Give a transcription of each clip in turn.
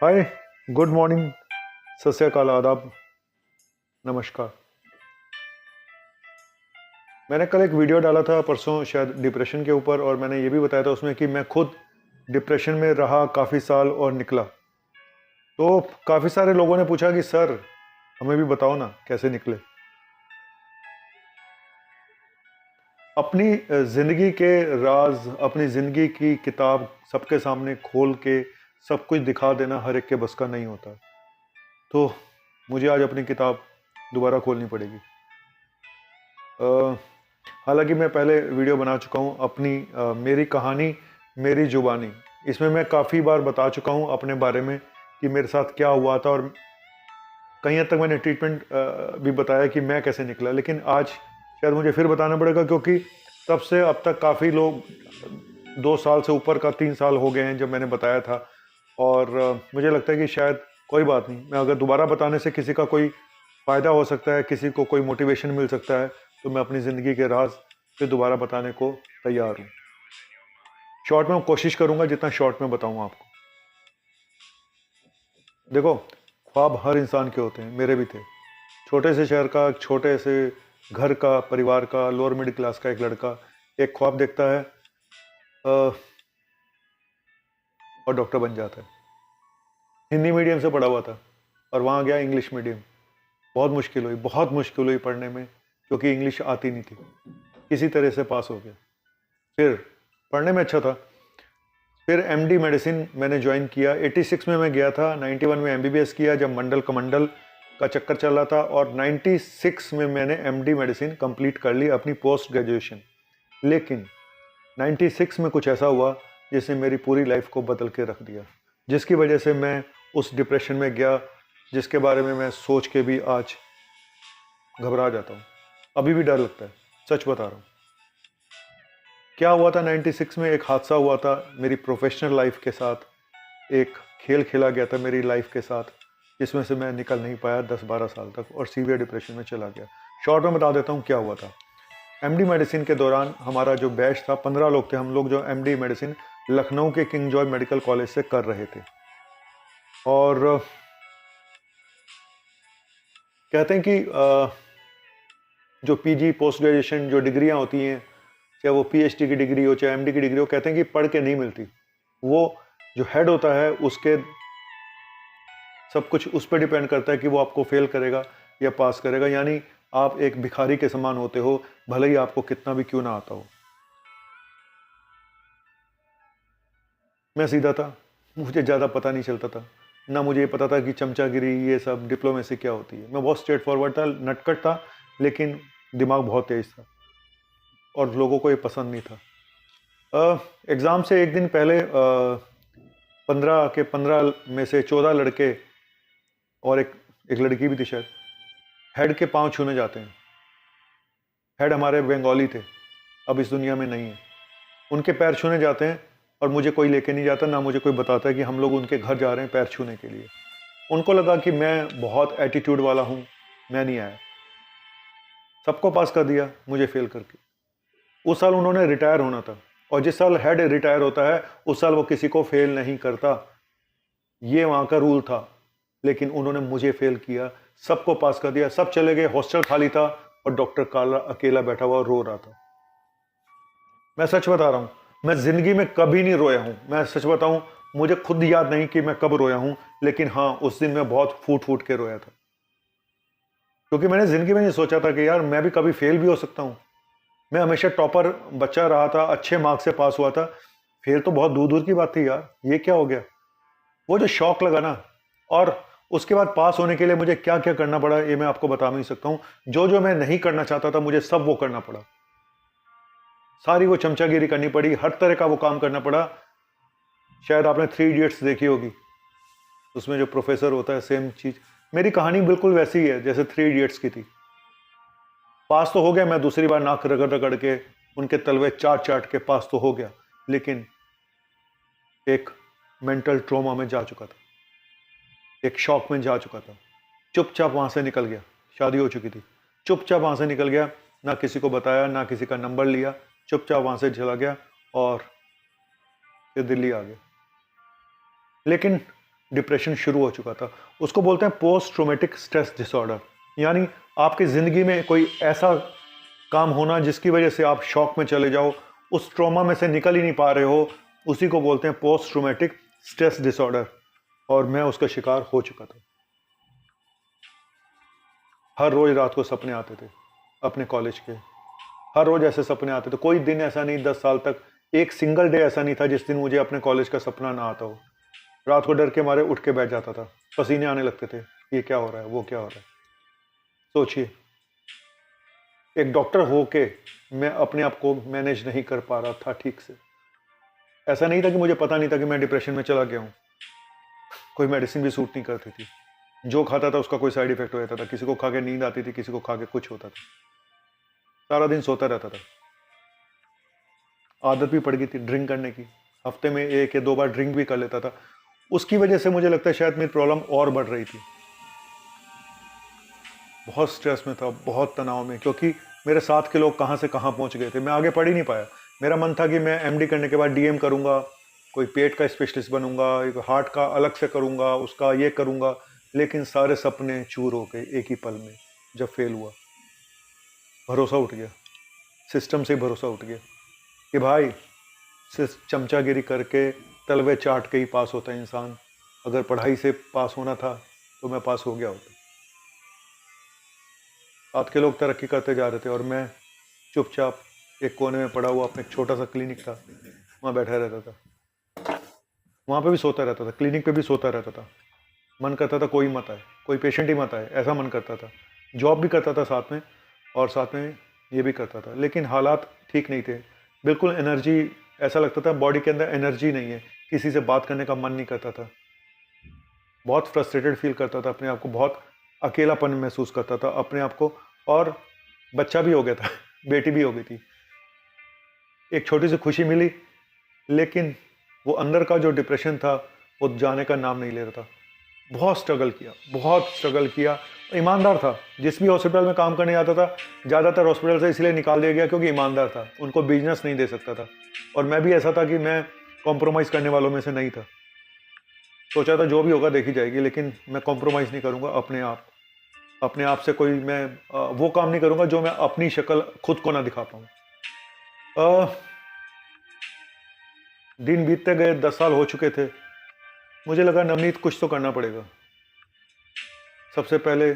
हाय, good morning, सत श्री अकाल, आदाब, नमस्कार। मैंने कल एक वीडियो डाला था परसों शायद डिप्रेशन के ऊपर, और मैंने ये भी बताया था उसमें कि मैं खुद डिप्रेशन में रहा काफ़ी साल और निकला। तो काफ़ी सारे लोगों ने पूछा कि सर हमें भी बताओ ना कैसे निकले। अपनी ज़िंदगी के राज, अपनी ज़िंदगी की किताब सबके सामने खोल के सब कुछ दिखा देना हर एक के बस का नहीं होता। तो मुझे आज अपनी किताब दोबारा खोलनी पड़ेगी। हालांकि मैं पहले वीडियो बना चुका हूँ अपनी मेरी कहानी मेरी जुबानी। इसमें मैं काफ़ी बार बता चुका हूँ अपने बारे में कि मेरे साथ क्या हुआ था, और कहीं हद तक मैंने ट्रीटमेंट भी बताया कि मैं कैसे निकला। लेकिन आज शायद मुझे फिर बताना पड़ेगा, क्योंकि तब से अब तक काफ़ी लोग 2 साल से ऊपर का 3 साल हो गए हैं जब मैंने बताया था। और मुझे लगता है कि शायद कोई बात नहीं, मैं अगर दोबारा बताने से किसी का कोई फ़ायदा हो सकता है, किसी को कोई मोटिवेशन मिल सकता है, तो मैं अपनी ज़िंदगी के राज फिर दोबारा बताने को तैयार हूँ। शॉर्ट में कोशिश करूँगा जितना शॉर्ट में बताऊँ आपको। देखो, ख्वाब हर इंसान के होते हैं, मेरे भी थे। छोटे से शहर का, छोटे से घर का, परिवार का, लोअर मिडिल क्लास का एक लड़का एक ख्वाब देखता है और डॉक्टर बन जाता है। हिंदी मीडियम से पढ़ा हुआ था और वहाँ गया इंग्लिश मीडियम। बहुत मुश्किल हुई पढ़ने में, क्योंकि इंग्लिश आती नहीं थी। किसी तरह से पास हो गया। फिर पढ़ने में अच्छा था। फिर एमडी मेडिसिन मैंने ज्वाइन किया। 86 में मैं गया था, 91 में एमबीबीएस किया जब मंडल कमंडल का चक्कर चल रहा था, और 96 में मैंने एमडी मेडिसिन कंप्लीट कर ली, अपनी पोस्ट ग्रेजुएशन। लेकिन 96 में कुछ ऐसा हुआ जिसने मेरी पूरी लाइफ को बदल के रख दिया, जिसकी वजह से मैं उस डिप्रेशन में गया जिसके बारे में मैं सोच के भी आज घबरा जाता हूँ। अभी भी डर लगता है, सच बता रहा हूँ। क्या हुआ था 96 में, एक हादसा हुआ था मेरी प्रोफेशनल लाइफ के साथ। एक खेल खेला गया था मेरी लाइफ के साथ, जिसमें से मैं निकल नहीं पाया 10-12 साल तक, और सीवियर डिप्रेशन में चला गया। शॉर्ट में बता देता हूँ क्या हुआ था। एमडी मेडिसिन के दौरान हमारा जो बैच था, 15 लोग थे हम लोग, जो एमडी मेडिसिन लखनऊ के किंग जॉर्ज मेडिकल कॉलेज से कर रहे थे। और कहते हैं कि जो पीजी पोस्ट ग्रेजुएशन जो डिग्रियां होती हैं, चाहे वो पीएचडी की डिग्री हो चाहे एमडी की डिग्री हो, कहते हैं कि पढ़ के नहीं मिलती। वो जो हेड होता है उसके सब कुछ उस पर डिपेंड करता है कि वो आपको फेल करेगा या पास करेगा। यानी आप एक भिखारी के समान होते हो, भले ही आपको कितना भी क्यों ना आता हो। मैं सीधा था, मुझे ज़्यादा पता नहीं चलता था, ना मुझे ये पता था कि चमचागिरी ये सब डिप्लोमेसी क्या होती है। मैं बहुत स्ट्रेट फॉरवर्ड था, नटखट था, लेकिन दिमाग बहुत तेज था, और लोगों को ये पसंद नहीं था। एग्ज़ाम से एक दिन पहले 15 में से 14 लड़के और एक लड़की भी थी शायद, हेड के पांव छूने जाते हैं। हेड हमारे बंगाली थे, अब इस दुनिया में नहीं है। उनके पैर छूने जाते हैं, और मुझे कोई लेके नहीं जाता, ना मुझे कोई बताता है कि हम लोग उनके घर जा रहे हैं पैर छूने के लिए। उनको लगा कि मैं बहुत एटीट्यूड वाला हूँ, मैं नहीं आया। सबको पास कर दिया, मुझे फेल करके। उस साल उन्होंने रिटायर होना था, और जिस साल हेड रिटायर होता है उस साल वो किसी को फेल नहीं करता, ये वहाँ का रूल था। लेकिन उन्होंने मुझे फेल किया, सबको पास कर दिया, सब चले गए, हॉस्टल खाली था, और डॉक्टर काला अकेला बैठा हुआ रो रहा था। मैं सच बता रहा हूँ, मैं जिंदगी में कभी नहीं रोया हूँ। मैं सच बताऊँ, मुझे खुद याद नहीं कि मैं कब रोया हूँ, लेकिन हाँ, उस दिन मैं बहुत फूट फूट के रोया था, क्योंकि मैंने जिंदगी में नहीं सोचा था कि यार मैं भी कभी फेल भी हो सकता हूँ। मैं हमेशा टॉपर बच्चा रहा था, अच्छे मार्क्स से पास हुआ था। फेल तो बहुत दूर दूर की बात थी यार, ये क्या हो गया। वो जो शौक लगा ना, और उसके बाद पास होने के लिए मुझे क्या क्या करना पड़ा, ये मैं आपको बता नहीं सकता हूँ। जो जो मैं नहीं करना चाहता था, मुझे सब वो करना पड़ा। सारी वो चमचागिरी करनी पड़ी, हर तरह का वो काम करना पड़ा। शायद आपने 3 इडियट्स देखी होगी, उसमें जो प्रोफेसर होता है, सेम चीज। मेरी कहानी बिल्कुल वैसी ही है जैसे 3 इडियट्स की थी। पास तो हो गया मैं, दूसरी बार नाक रगड़ रगड़ के, उनके तलवे चाट चाट के पास तो हो गया, लेकिन एक मेंटल ट्रॉमा में जा चुका था, एक शॉक में जा चुका था। चुपचाप वहां से निकल गया, शादी हो चुकी थी, चुपचाप वहां से निकल गया, ना किसी को बताया, ना किसी का नंबर लिया, चुपचाप वहां से चला गया, और फिर दिल्ली आ गया। लेकिन डिप्रेशन शुरू हो चुका था। उसको बोलते हैं पोस्ट ट्रोमेटिक स्ट्रेस डिसऑर्डर, यानी आपकी ज़िंदगी में कोई ऐसा काम होना जिसकी वजह से आप शॉक में चले जाओ, उस ट्रॉमा में से निकल ही नहीं पा रहे हो, उसी को बोलते हैं पोस्ट ट्रोमेटिक स्ट्रेस डिसऑर्डर। और मैं उसका शिकार हो चुका था। हर रोज रात को सपने आते थे अपने कॉलेज के, हर रोज ऐसे सपने आते थे। कोई दिन ऐसा नहीं 10 साल तक, एक सिंगल डे ऐसा नहीं था जिस दिन मुझे अपने कॉलेज का सपना ना आता हो। रात को डर के मारे उठ के बैठ जाता था, पसीने आने लगते थे, ये क्या हो रहा है, वो क्या हो रहा है। सोचिए, एक डॉक्टर होके मैं अपने आप को मैनेज नहीं कर पा रहा था ठीक से। ऐसा नहीं था कि मुझे पता नहीं था कि मैं डिप्रेशन में चला गया हूँ, कोई मेडिसिन भी सूट नहीं करती थी। जो खाता था उसका कोई साइड इफेक्ट हो जाता था, किसी को खा के नींद आती थी, किसी को खा के कुछ होता था, सारा दिन सोता रहता था। आदत भी पड़ गई थी ड्रिंक करने की, हफ्ते में 1 या 2 बार ड्रिंक भी कर लेता था। उसकी वजह से मुझे लगता है शायद मेरी प्रॉब्लम और बढ़ रही थी। बहुत स्ट्रेस में था, बहुत तनाव में, क्योंकि मेरे साथ के लोग कहाँ से कहाँ पहुँच गए थे। मैं आगे पढ़ ही नहीं पाया। मेरा मन था कि मैं एमडी करने के बाद डीएम करूँगा, कोई पेट का स्पेशलिस्ट बनूंगा, एक हार्ट का अलग से करूँगा, उसका ये करूँगा, लेकिन सारे सपने चूर हो गए एक ही पल में जब फेल हुआ। भरोसा उठ गया, सिस्टम से भरोसा उठ गया कि भाई सिर्फ चमचागिरी करके तलवे चाट के ही पास होता है इंसान। अगर पढ़ाई से पास होना था तो मैं पास हो गया होता। साथ के लोग तरक्की करते जा रहे थे और मैं चुपचाप एक कोने में पड़ा हुआ, अपने एक छोटा सा क्लिनिक था वहाँ बैठा रहता था। वहाँ पे भी सोता रहता था, क्लिनिक पे भी सोता रहता था। मन करता था कोई मत आए, कोई पेशेंट ही मत आए, ऐसा मन करता था। जॉब भी करता था साथ में, और साथ में ये भी करता था, लेकिन हालात ठीक नहीं थे। बिल्कुल एनर्जी, ऐसा लगता था बॉडी के अंदर एनर्जी नहीं है, किसी से बात करने का मन नहीं करता था। बहुत फ्रस्ट्रेटेड फील करता था अपने आप को, बहुत अकेलापन महसूस करता था अपने आप को। और बच्चा भी हो गया था, बेटी भी हो गई थी, एक छोटी सी खुशी मिली, लेकिन वो अंदर का जो डिप्रेशन था वो जाने का नाम नहीं ले रहा था। बहुत स्ट्रगल किया, बहुत स्ट्रगल किया। ईमानदार था, जिस भी हॉस्पिटल में काम करने आता था, ज़्यादातर हॉस्पिटल से इसलिए निकाल दिया गया क्योंकि ईमानदार था, उनको बिजनेस नहीं दे सकता था। और मैं भी ऐसा था कि मैं कॉम्प्रोमाइज़ करने वालों में से नहीं था। सोचा था जो भी होगा देखी जाएगी, लेकिन मैं कॉम्प्रोमाइज़ नहीं करूँगा अपने आप से। कोई मैं वो काम नहीं करूँगा जो मैं अपनी शक्ल खुद को ना दिखा पाऊँ। दिन बीतते गए, 10 साल हो चुके थे। मुझे लगा नवनीत कुछ तो करना पड़ेगा। सबसे पहले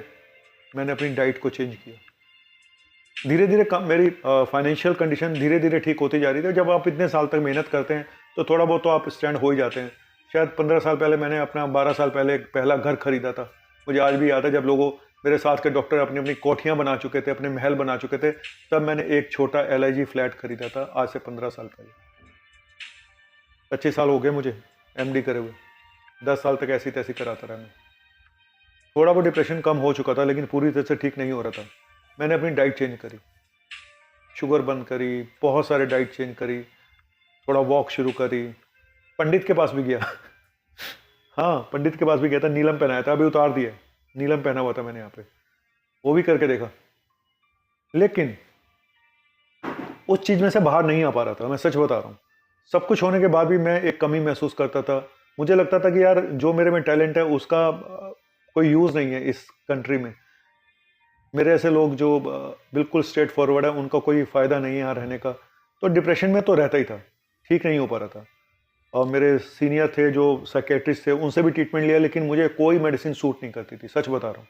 मैंने अपनी डाइट को चेंज किया। धीरे धीरे मेरी फाइनेंशियल कंडीशन धीरे धीरे ठीक होती जा रही थी। जब आप इतने साल तक मेहनत करते हैं तो थोड़ा बहुत तो आप स्टैंड हो ही जाते हैं। शायद 15 साल पहले मैंने अपना 12 साल पहले एक पहला घर खरीदा था। मुझे आज भी याद है जब लोगों, मेरे साथ के डॉक्टर अपनी अपनी कोठियाँ बना चुके थे, अपने महल बना चुके थे, तब मैंने एक छोटा LIG फ्लैट खरीदा था, आज से 15 साल पहले। 25 साल हो गए मुझे MD करे हुए। 10 साल तक ऐसी तैसी कराता रहा मैं। थोड़ा बहुत डिप्रेशन कम हो चुका था, लेकिन पूरी तरह से ठीक नहीं हो रहा था। मैंने अपनी डाइट चेंज करी, शुगर बंद करी, बहुत सारे डाइट चेंज करी, थोड़ा वॉक शुरू करी, पंडित के पास भी गया। हाँ, पंडित के पास भी गया था, नीलम पहनाया था, अभी उतार दिया, नीलम पहना हुआ था मैंने यहाँ पे, वो भी करके देखा, लेकिन उस चीज़ में से बाहर नहीं आ पा रहा था। मैं सच बता रहा हूँ, सब कुछ होने के बाद भी मैं एक कमी महसूस करता था। मुझे लगता था कि यार जो मेरे में टैलेंट है उसका कोई यूज़ नहीं है इस कंट्री में। मेरे ऐसे लोग जो बिल्कुल स्ट्रेट फॉरवर्ड है, उनका कोई फ़ायदा नहीं है यहाँ रहने का। तो डिप्रेशन में तो रहता ही था, ठीक नहीं हो पा रहा था। और मेरे सीनियर थे जो साइकेट्रिस्ट थे, उनसे भी ट्रीटमेंट लिया, लेकिन मुझे कोई मेडिसिन सूट नहीं करती थी, सच बता रहा हूँ।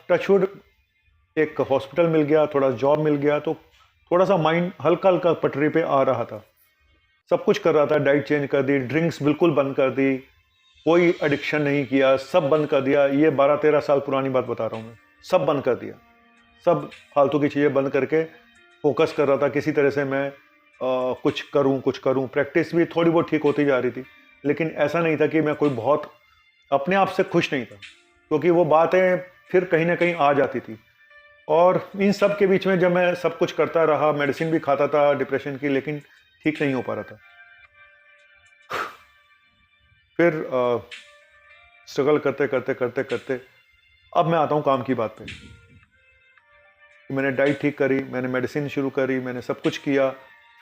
टचवुड एक हॉस्पिटल मिल गया, थोड़ा जॉब मिल गया, तो थोड़ा सा माइंड हल्का हल्का पटरी पे आ रहा था। सब कुछ कर रहा था, डाइट चेंज कर दी, ड्रिंक्स बिल्कुल बंद कर दी, कोई एडिक्शन नहीं किया, सब बंद कर दिया। ये 12-13 साल पुरानी बात बता रहा हूँ मैं। सब बंद कर दिया, सब फालतू की चीज़ें बंद करके फोकस कर रहा था किसी तरह से मैं कुछ करूँ। प्रैक्टिस भी थोड़ी बहुत ठीक होती जा रही थी, लेकिन ऐसा नहीं था कि मैं कोई बहुत अपने आप से खुश नहीं था, क्योंकि वो बातें फिर कहीं ना कहीं आ जाती थी। और इन सब के बीच में जब मैं सब कुछ करता रहा, मेडिसिन भी खाता था डिप्रेशन की, लेकिन ठीक नहीं हो पा रहा था। फिर स्ट्रगल करते करते करते करते अब मैं आता हूँ काम की बात पे। मैंने डाइट ठीक करी, मैंने मेडिसिन शुरू करी, मैंने सब कुछ किया,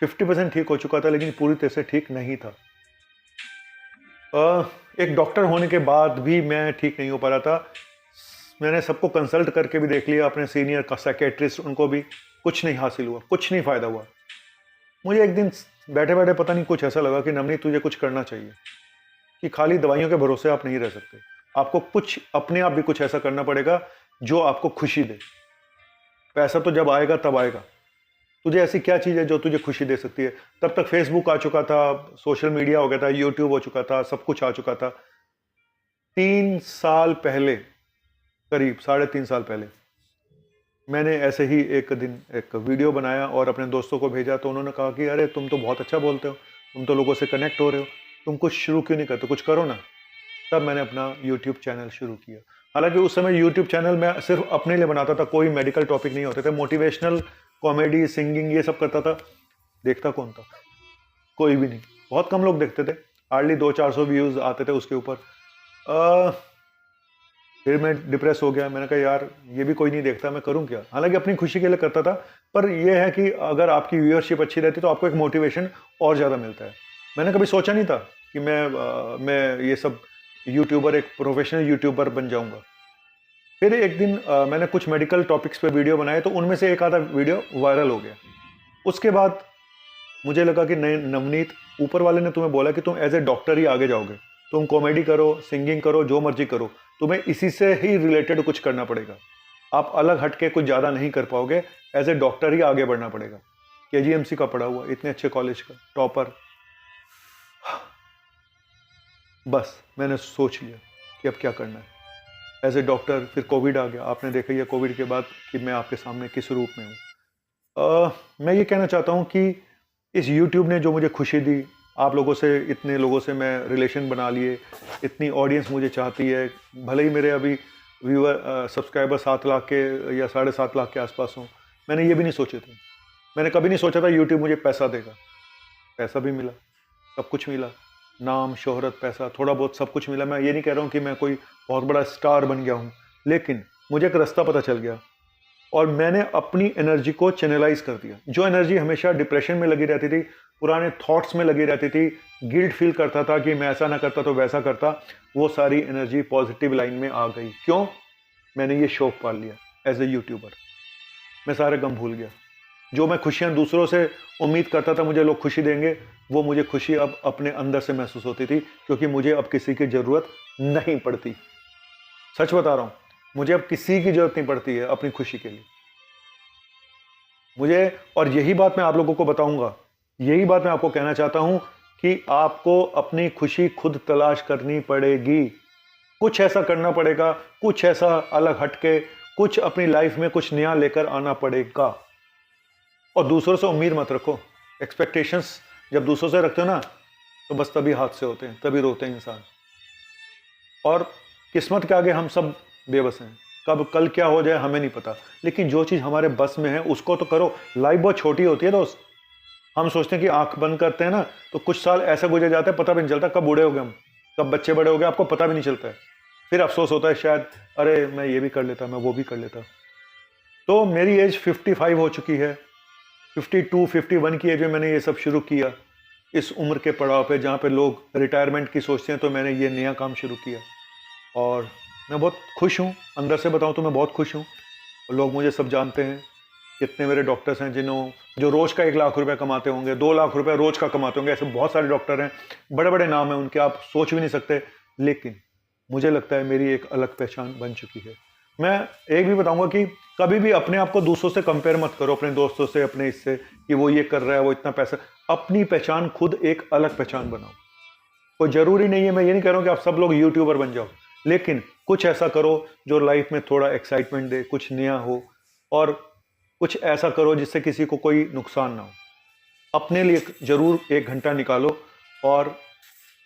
50% ठीक हो चुका था, लेकिन पूरी तरह से ठीक नहीं था। एक डॉक्टर होने के बाद भी मैं ठीक नहीं हो पा रहा था। मैंने सबको कंसल्ट करके भी देख लिया, अपने सीनियर का साइकेट्रिस्ट, उनको भी कुछ नहीं हासिल हुआ, कुछ नहीं फ़ायदा हुआ। मुझे एक दिन बैठे बैठे पता नहीं कुछ ऐसा लगा कि नवनीत तुझे कुछ करना चाहिए, कि खाली दवाइयों के भरोसे आप नहीं रह सकते, आपको कुछ अपने आप भी कुछ ऐसा करना पड़ेगा जो आपको खुशी दे। पैसा तो जब आएगा तब आएगा, तुझे ऐसी क्या चीज़ है जो तुझे खुशी दे सकती है। तब तक फेसबुक आ चुका था, सोशल मीडिया हो गया था, यूट्यूब हो चुका था, सब कुछ आ चुका था। 3 साल पहले, करीब 3.5 साल पहले, मैंने ऐसे ही एक दिन एक वीडियो बनाया और अपने दोस्तों को भेजा, तो उन्होंने कहा कि अरे तुम तो बहुत अच्छा बोलते हो, तुम तो लोगों से कनेक्ट हो रहे हो, तुम कुछ शुरू क्यों नहीं करते, कुछ करो ना। तब मैंने अपना यूट्यूब चैनल शुरू किया। हालांकि उस समय यूट्यूब चैनल मैं सिर्फ अपने लिए बनाता था, कोई मेडिकल टॉपिक नहीं होते थे, मोटिवेशनल, कॉमेडी, सिंगिंग, ये सब करता था। देखता कौन था? कोई भी नहीं, बहुत कम लोग देखते थे, हार्डली 200-400 व्यूज़ आते थे उसके ऊपर। फिर मैं डिप्रेस हो गया, मैंने कहा यार ये भी कोई नहीं देखता, मैं करूं क्या। हालांकि अपनी खुशी के लिए करता था, पर यह है कि अगर आपकी व्यूअरशिप अच्छी रहती तो आपको एक मोटिवेशन और ज़्यादा मिलता है। मैंने कभी सोचा नहीं था कि मैं ये सब यूट्यूबर, एक प्रोफेशनल यूट्यूबर बन जाऊंगा। फिर एक दिन मैंने कुछ मेडिकल टॉपिक्स पे वीडियो बनाए, तो उनमें से एक आधा वीडियो वायरल हो गया। उसके बाद मुझे लगा कि नहीं नवनीत, ऊपर वाले ने तुम्हें बोला कि तुम एज ए डॉक्टर ही आगे जाओगे, तुम कॉमेडी करो, सिंगिंग करो, जो मर्जी करो, तुम्हें इसी से ही रिलेटेड कुछ करना पड़ेगा। आप अलग हटके कुछ ज़्यादा नहीं कर पाओगे, एज ए डॉक्टर ही आगे बढ़ना पड़ेगा। KGMC का पढ़ा हुआ, इतने अच्छे कॉलेज का टॉपर। बस मैंने सोच लिया कि अब क्या करना है एज ए डॉक्टर। फिर कोविड आ गया, आपने देखा ही है कोविड के बाद कि मैं आपके सामने किस रूप में हूँ। मैं ये कहना चाहता हूँ कि इस YouTube ने जो मुझे खुशी दी, आप लोगों से, इतने लोगों से मैं रिलेशन बना लिए, इतनी ऑडियंस मुझे चाहती है, भले ही मेरे अभी व्यूअर सब्सक्राइबर 7 लाख के या 7.5 लाख के आसपास हों, मैंने ये भी नहीं सोचे थे। मैंने कभी नहीं सोचा था YouTube मुझे पैसा देगा। पैसा भी मिला, सब कुछ मिला, नाम, शोहरत, पैसा, थोड़ा बहुत सब कुछ मिला। मैं ये नहीं कह रहा हूँ कि मैं कोई बहुत बड़ा स्टार बन गया हूँ, लेकिन मुझे एक रास्ता पता चल गया और मैंने अपनी एनर्जी को चैनलाइज कर दिया। जो एनर्जी हमेशा डिप्रेशन में लगी रहती थी, पुराने थॉट्स में लगी रहती थी, गिल्ट फील करता था कि मैं ऐसा ना करता तो वैसा करता, वो सारी एनर्जी पॉजिटिव लाइन में आ गई। क्यों? मैंने ये शौक पाल लिया एज ए यूट्यूबर। मैं सारे गम भूल गया। जो मैं खुशियाँ दूसरों से उम्मीद करता था मुझे लोग खुशी देंगे, वो मुझे खुशी अब अपने अंदर से महसूस होती थी, क्योंकि मुझे अब किसी की ज़रूरत नहीं पड़ती। सच बता रहा हूँ, मुझे अब किसी की ज़रूरत नहीं पड़ती है अपनी खुशी के लिए। मुझे, और यही बात मैं आप लोगों को बताऊंगा, यही बात मैं आपको कहना चाहता हूं कि आपको अपनी खुशी खुद तलाश करनी पड़ेगी। कुछ ऐसा करना पड़ेगा, कुछ ऐसा अलग हटके, कुछ अपनी लाइफ में कुछ नया लेकर आना पड़ेगा। और दूसरों से उम्मीद मत रखो। एक्सपेक्टेशंस जब दूसरों से रखते हो ना, तो बस तभी हादसे होते हैं, तभी रोते हैं इंसान। और किस्मत के आगे हम सब बेबस हैं, कब कल क्या हो जाए हमें नहीं पता, लेकिन जो चीज़ हमारे बस में है उसको तो करो। लाइफ बहुत छोटी होती है दोस्त। हम सोचते हैं कि आंख बंद करते हैं ना तो कुछ साल ऐसे गुजर जाते हैं, पता भी नहीं चलता कब बूढ़े हो गए हम, कब बच्चे बड़े हो गए, आपको पता भी नहीं चलता है। फिर अफसोस होता है शायद, अरे मैं ये भी कर लेता, मैं वो भी कर लेता। तो मेरी एज 55 हो चुकी है। 52-51 की एज में मैंने ये सब शुरू किया। इस उम्र के पड़ाव पे जहाँ पे लोग रिटायरमेंट की सोचते हैं, तो मैंने ये नया काम शुरू किया और मैं बहुत खुश हूँ। अंदर से बताऊँ तो मैं बहुत खुश हूँ। लोग मुझे सब जानते हैं। कितने मेरे डॉक्टर्स हैं जो रोज़ का 1 लाख रुपए कमाते होंगे, 2 लाख रुपए रोज़ का कमाते होंगे। ऐसे बहुत सारे डॉक्टर हैं, बड़े बड़े नाम हैं उनके, आप सोच भी नहीं सकते। लेकिन मुझे लगता है मेरी एक अलग पहचान बन चुकी है। मैं एक भी बताऊंगा कि कभी भी अपने आप को दूसरों से कंपेयर मत करो, अपने दोस्तों से, अपने इससे, कि वो ये कर रहा है, वो इतना पैसा। अपनी पहचान खुद एक अलग पहचान बनाओ। कोई ज़रूरी नहीं है, मैं ये नहीं कह रहा हूँ कि आप सब लोग यूट्यूबर बन जाओ, लेकिन कुछ ऐसा करो जो लाइफ में थोड़ा एक्साइटमेंट दे, कुछ नया हो, और कुछ ऐसा करो जिससे किसी को कोई नुकसान ना हो। अपने लिए ज़रूर 1 घंटा निकालो। और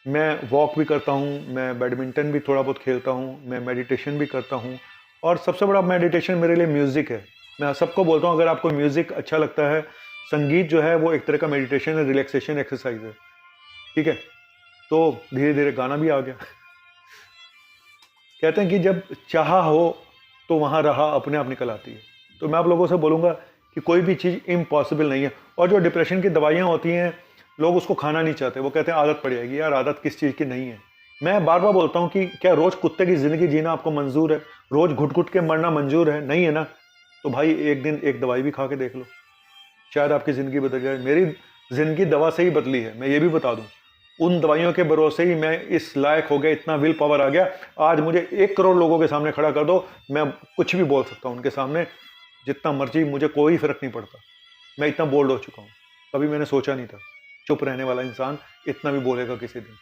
मैं वॉक भी करता हूँ, मैं बैडमिंटन भी थोड़ा बहुत खेलता हूँ, मैं मेडिटेशन भी करता हूँ। और सबसे बड़ा मेडिटेशन मेरे लिए म्यूज़िक है। मैं सबको बोलता हूँ, अगर आपको म्यूज़िक अच्छा लगता है, संगीत जो है वो एक तरह का मेडिटेशन है, रिलैक्सेशन एक्सरसाइज है, ठीक है। तो धीरे धीरे गाना भी आ गया। कहते हैं कि जब चाहा हो तो वहाँ रहा अपने आप निकल आती है। तो मैं आप लोगों से बोलूँगा कि कोई भी चीज़ इम्पॉसिबल नहीं है। और जो डिप्रेशन की दवाइयाँ होती हैं, लोग उसको खाना नहीं चाहते, वो कहते हैं आदत पड़ जाएगी। यार आदत किस चीज़ की नहीं है। मैं बार बार बोलता हूँ कि क्या रोज कुत्ते की जिंदगी जीना आपको मंजूर है? रोज घुट घुट के मरना मंजूर है? नहीं है ना? तो भाई एक दिन एक दवाई भी खा के देख लो, शायद आपकी जिंदगी बदल जाए। मेरी जिंदगी दवा से ही बदली है, मैं ये भी बता दूं। उन दवाइयों के भरोसे ही मैं इस लायक हो गया, इतना विल पावर आ गया। आज मुझे 1 करोड़ लोगों के सामने खड़ा कर दो, मैं कुछ भी बोल सकता हूँ उनके सामने, जितना मर्जी, मुझे कोई फर्क नहीं पड़ता। मैं इतना बोल्ड हो चुका हूँ, कभी मैंने सोचा नहीं था चुप रहने वाला इंसान इतना भी बोलेगा किसी दिन।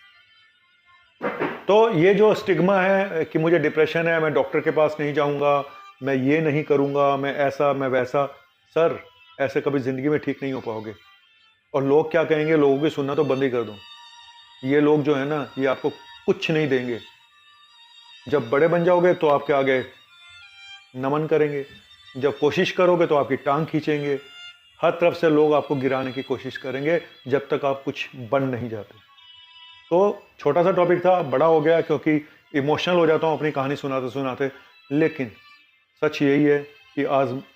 तो ये जो स्टिग्मा है कि मुझे डिप्रेशन है, मैं डॉक्टर के पास नहीं जाऊंगा, मैं ये नहीं करूंगा, मैं ऐसा मैं वैसा, सर ऐसे कभी जिंदगी में ठीक नहीं हो पाओगे। और लोग क्या कहेंगे, लोगों की सुनना तो बंद ही कर दो। ये लोग जो है ना, ये आपको कुछ नहीं देंगे। जब बड़े बन जाओगे तो आपके आगे नमन करेंगे, जब कोशिश करोगे तो आपकी टांग खींचेंगे। हर तरफ से लोग आपको गिराने की कोशिश करेंगे जब तक आप कुछ बन नहीं जाते। तो छोटा सा टॉपिक था, बड़ा हो गया क्योंकि इमोशनल हो जाता हूँ अपनी कहानी सुनाते सुनाते। लेकिन सच यही है कि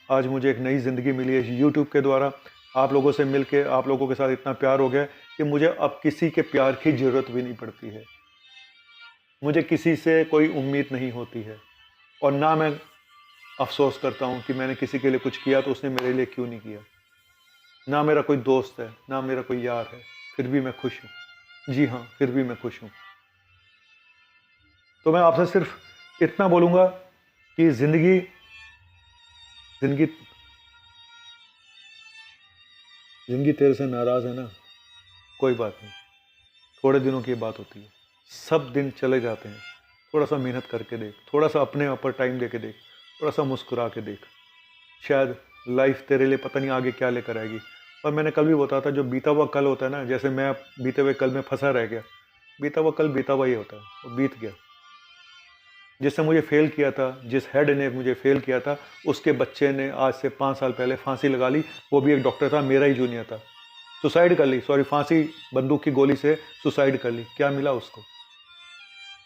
आज मुझे एक नई ज़िंदगी मिली है यूट्यूब के द्वारा। आप लोगों से मिलके, आप लोगों के साथ इतना प्यार हो गया कि मुझे अब किसी के प्यार की ज़रूरत भी नहीं पड़ती है। मुझे किसी से कोई उम्मीद नहीं होती है, और ना मैं अफसोस करता हूँ कि मैंने किसी के लिए कुछ किया तो उसने मेरे लिए क्यों नहीं किया। ना मेरा कोई दोस्त है, ना मेरा कोई यार है, फिर भी मैं खुश हूँ। जी हाँ, फिर भी मैं खुश हूँ। तो मैं आपसे सिर्फ इतना बोलूँगा कि ज़िंदगी ज़िंदगी ज़िंदगी तेरे से नाराज़ है ना, कोई बात नहीं, थोड़े दिनों की बात होती है, सब दिन चले जाते हैं। थोड़ा सा मेहनत करके देख, थोड़ा सा अपने ऊपर टाइम दे के देख, थोड़ा सा मुस्कुरा के देख, शायद लाइफ तेरे लिए पता नहीं आगे क्या लेकर आएगी। और मैंने कल भी बताया था, जो बीता हुआ कल होता है ना, जैसे मैं बीते हुए कल में फंसा रह गया, बीता हुआ कल बीता हुआ ही होता है, वो बीत गया। जिसने मुझे फेल किया था, जिस हेड ने मुझे फेल किया था, उसके बच्चे ने आज से 5 साल पहले फांसी लगा ली। वो भी एक डॉक्टर था, मेरा ही जूनियर था, सुसाइड कर ली, सॉरी फांसी, बंदूक की गोली से सुसाइड कर ली। क्या मिला उसको?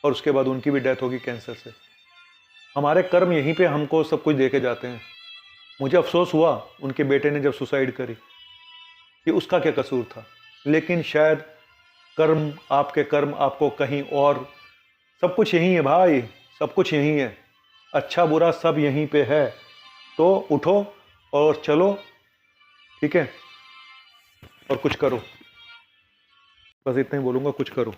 और उसके बाद उनकी भी डेथ होगी कैंसर से। हमारे कर्म यहीं पे हमको सब कुछ दे के जाते हैं। मुझे अफसोस हुआ उनके बेटे ने जब सुसाइड करी कि उसका क्या कसूर था, लेकिन शायद कर्म, आपके कर्म आपको कहीं और, सब कुछ यहीं है भाई, सब कुछ यहीं है, अच्छा बुरा सब यहीं पे है। तो उठो और चलो, ठीक है, और कुछ करो। बस इतना ही बोलूंगा, कुछ करो।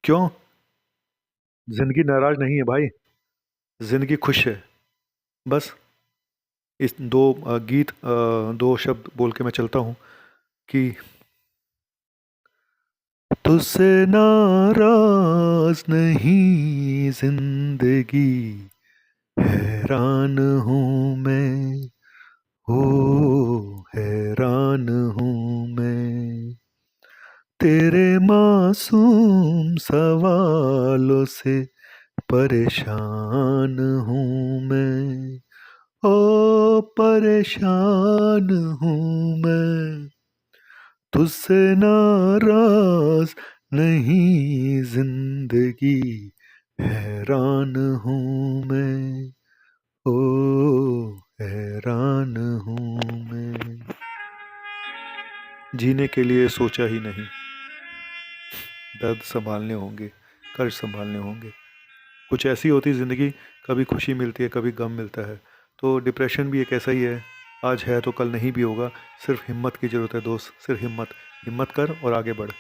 क्यों? जिंदगी नाराज नहीं है भाई, जिंदगी खुश है। बस इस दो शब्द बोल के मैं चलता हूँ कि तुझसे नाराज नहीं जिंदगी, हैरान हूँ मैं, हो हैरान हूँ मैं, तेरे मासूम सवालों से परेशान हूँ मैं, ओ परेशान हूँ मैं, तुझसे नाराज नहीं जिंदगी, हैरान हूँ मैं, ओ हैरान हूँ मैं। जीने के लिए सोचा ही नहीं, दर्द संभालने होंगे, कर्ज संभालने होंगे। कुछ ऐसी होती ज़िंदगी, कभी खुशी मिलती है, कभी गम मिलता है। तो डिप्रेशन भी एक ऐसा ही है, आज है तो कल नहीं भी होगा। सिर्फ हिम्मत की ज़रूरत है दोस्त, सिर्फ हिम्मत कर और आगे बढ़।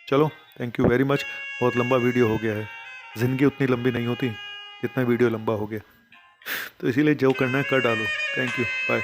चलो, थैंक यू वेरी मच। बहुत लंबा वीडियो हो गया है, ज़िंदगी उतनी लंबी नहीं होती जितना वीडियो लंबा हो गया, तो इसीलिए जो करना है कर डालो। Thank you, bye.